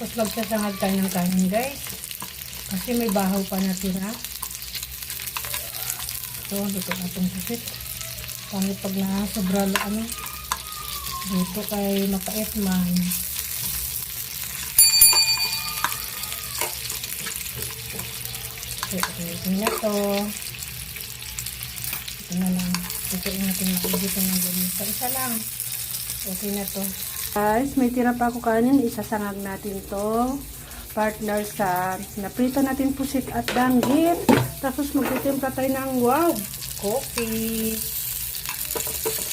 Tapos magsasangag tayo ng kanin guys. Kasi may bahaw pa natira. So, dito natin susit. Pangit pag na sobra dito kay mapait man. Okay na to. Ito na lang. Ituin natin dito ng ganito. Isa lang. Okay na to. Guys, may tira pa ako kanin. Isasangag natin to. Partner sa naprito natin pusit at danggit. Tapos magtitimpla tayo ng wow! Coffee.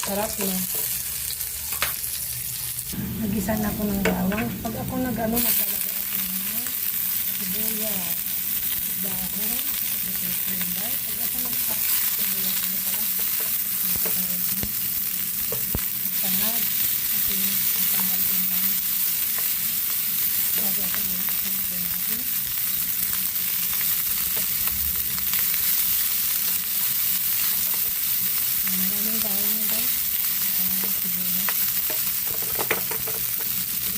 Sarap na. Nagisa na ako ng bawang. Pag ako naglalagay ako ng sibuyas. Dahon. Pag ako nagpa-sibuyas ano pala. Tangad. Kasi ang tanggal din lang. Sabi ako nilakasan natin. Maraming bawang na guys. Sibuyas.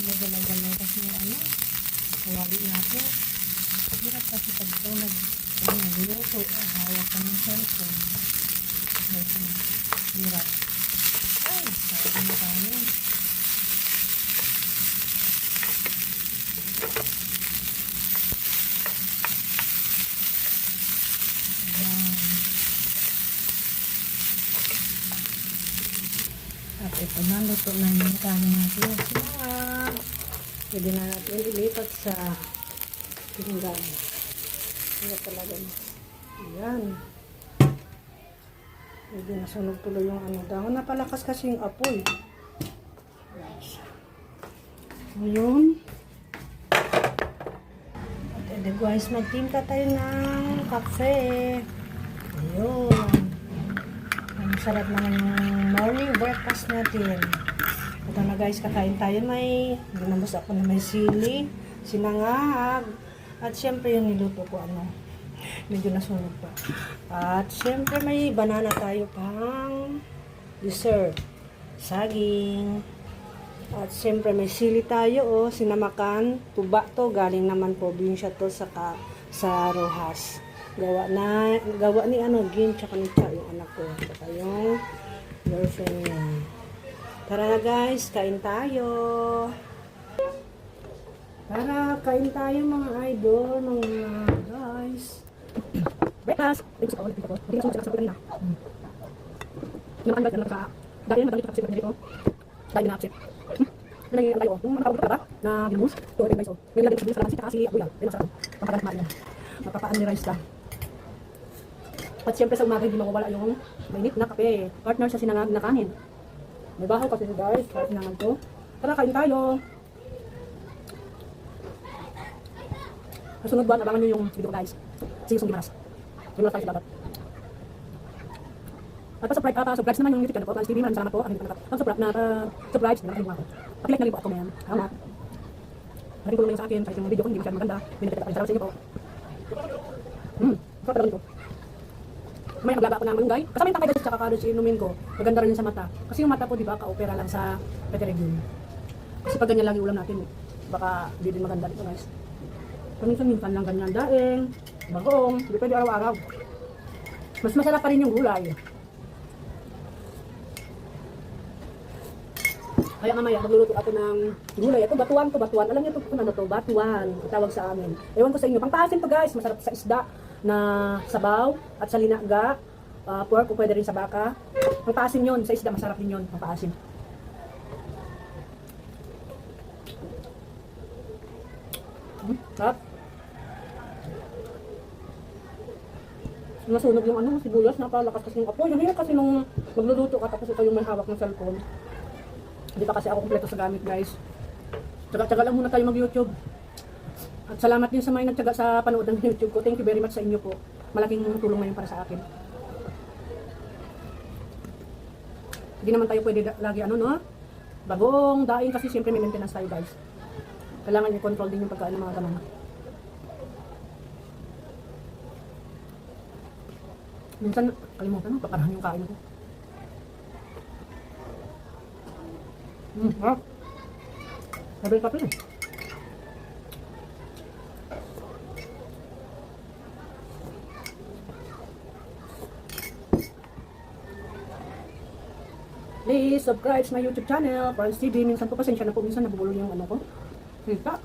Nagalagal kasi kawali natin. Hirap kasi pag ito nagluto, hawak ka ng cellphone. Hirap. Ay, sayang na kami. Ayan. At ito na, luto na yung kanin natin. Sinangag. Pwede na natin ilipat sa pinggan. Ayan talaga. Ayan. Pwede na sunog tuloy yung dahon. Napalakas kasi yung apoy. Ngayon. At edi guys, magtimpla tayo ng kape. Ayun. Ang sarap naman yung morning breakfast natin. Ito na guys, kakain tayo. May ginamos ako na may sili, sinangag, at syempre yung niluto ko medyo nasunog pa. At syempre may banana tayo pang dessert. Saging. At syempre may sili tayo sinamakan. Tuba to, galing naman probinsya to sa Rojas. Gawa ni Gin tsaka ni Cha, yung anak ko. Tsaka yung girlfriend niya. Tara na guys, kain tayo. Tara, kain tayo mga idol, mga guys. Breakfast! Ay, gusto ko ulit dito. Hindi na sumunod sa kanina. Naman guys, sa dahil madali sa kapsip ko. Dahil na kapsip. Nalagay ang kayo. Yung makabot ka ba? Na ginus. Ito rin guys. May nilagay sa ginus sa kasi kasi abuyan. Ay, masarap. Makagat kumain yan. Mapapaan ni rice ka. At siyempre sa umaga hindi mawawala yung mainit na kape. Partner sa sinangag na kanin. May bahaw kasi guys. Kaya sinangag ko. Tara, kain tayo. Kasunod buwan, abangan nyo yung video guys. Sing Gimaras. Gimaras tayo sa dapat. At pa-subscribe naman yung YouTube channel ko. Plans TV, maraming salamat po. Pag-subscribe na ako. Pakilike na rin po at comment. Salamat. Malaking tulong na yung sa akin. Kahit yung video ko hindi masyadong maganda. Binigay ko sa inyo po. Sarap talaga nito. May maglaga ako ng malunggay. Kasama yung tangkay dito sa kakado inumin ko. Maganda rin sa mata. Kasi yung mata ko diba ka-opera lang sa Peteregul. Kasi pag ganyan lagi ulam natin, baka di din maganda dito guys. Minsan lang ganyan daing, bagoong, hindi pwede araw-araw. Mas masarap pa rin yung gulay. Kaya mamaya magluluto ako ng gulay. Ito batuan. Alam niyo ito kung ano to? Batuan. Tawag sa amin. Ewan ko sa inyo. Pangpaasim to guys. Masarap sa isda na sabaw at sa linaga. Pork o pwede rin sa baka. Pangpaasim yun. Sa isda masarap din yun. Pangpaasim. Sarap. Nasunog yung sibuyas, napalakas kasi yung apoy. Yung hirap kasi nung magluluto ka tapos ito yung may hawak ng cellphone. Hindi pa kasi ako kumpleto sa gamit guys. Tsaga-tsaga lang muna tayo mag-YouTube. At salamat din sa mga nagtsaga sa panood ng YouTube ko. Thank you very much sa inyo po. Malaking tulong na yun para sa akin. Hindi naman tayo pwede lagi bagong daing kasi siyempre may maintenance tayo guys. Kailangan i-control din yung pagkain ng mga ganun. Minsan, kalimutan paparahan yung kain ko. Harap. Sabi ka pa Please subscribe sa my YouTube channel, Florence TV. Minsan po, pasensya na po, minsan nabubulo yung ano ko. Kita.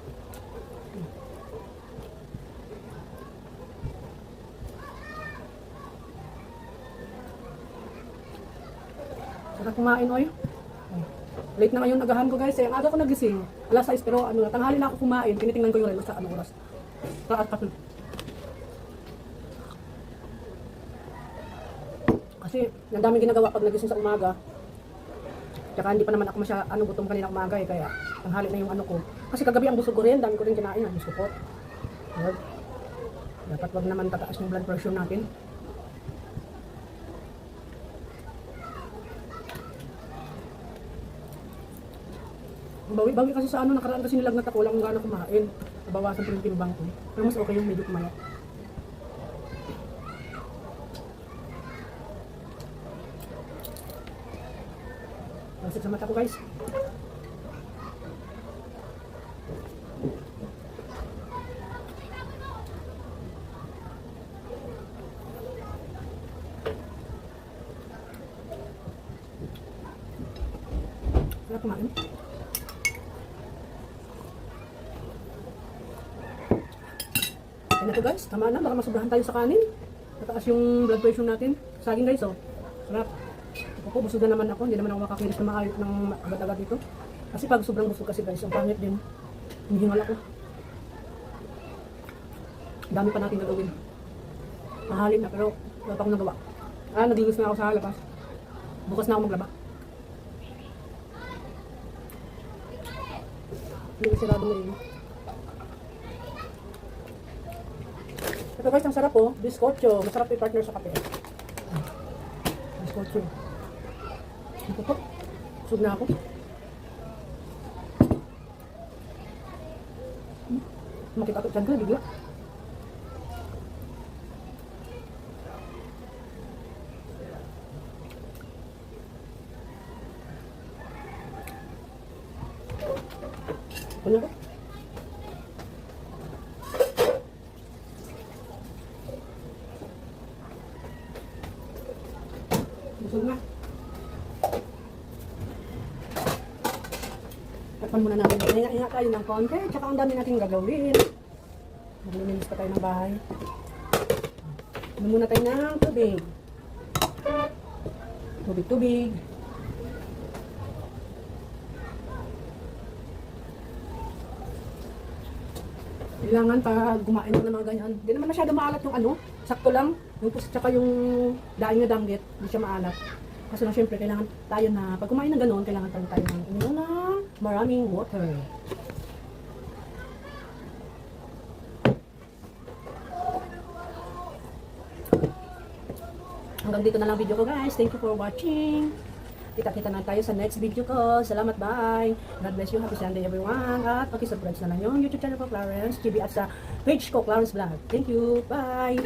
Sarap kumain, oy. Late na ngayon nagahan ko guys. Ang aga ko nagising. Alas 6 pero ano, tanghali na ako kumain. Tinitingnan ko yung relo sa anong oras. Taas pa. Kasi ang daming ginagawa pag nagising sa umaga. Tsaka hindi pa naman ako gutom kanina umaga eh. Kaya tanghali na yung ano ko. Kasi kagabi ang busog ko rin. Dami ko rin kinain. Ang gusto ko. Dapat wag naman tataas yung blood pressure natin. Bawi kasi sa ano, nakaraan kasi nilagnat ako, wala akong gana kumain. Nabawasan ko yung timbang ko. Pero mas okay yung medyo kumayat. Masip sa mata ko guys. Sarap kumain. Kaya na to guys, tama na, baka masobrahan tayo sa kanin. Mataas yung blood pressure natin. Saging guys, oh. Sarap. Ako, busog na naman ako. Hindi naman ako makakilis na maayos ng agad-agad dito. Kasi pag sobrang busog kasi guys, ang pangit din. Hinihingal ako. Dami pa natin gagawin. Mahalin na, pero wala pa akong nagawa. Nagigis na ako sa labas. Bukas na ako maglaba. Hindi ko sirado mo rin. Ito guys, ang sarap po. Biscocho. Masarap i-partner sa kape. Biscocho. Ito po. Busog na ako. Makita ko dyan ko na bigla. Ano ko? Busog na. Takpan muna natin. Hinga-hinga tayo ng konti. Tsaka ang dami natin gagawin. Maglilinis pa tayo ng bahay. Inom muna tayo ng tubig. Tubig. Kailangan pag kumain ng mga ganyan. Hindi naman masyado maalat yung ano. Sakto lang. Yung pusit tsaka yung daing na danggit. Hindi siya maalat. Kasi na syempre kailangan tayo na pag kumain ng gano'n, kailangan tayo ng uminom ng maraming water. Hanggang dito na lang video ko guys. Thank you for watching. Kita-kita na tayo sa next video ko. Salamat, bye. God bless you. Happy Sunday everyone. At pakisubscribe na lang yung YouTube channel ko, Clarence TV, at sa page ko, Clarence Vlog. Thank you. Bye.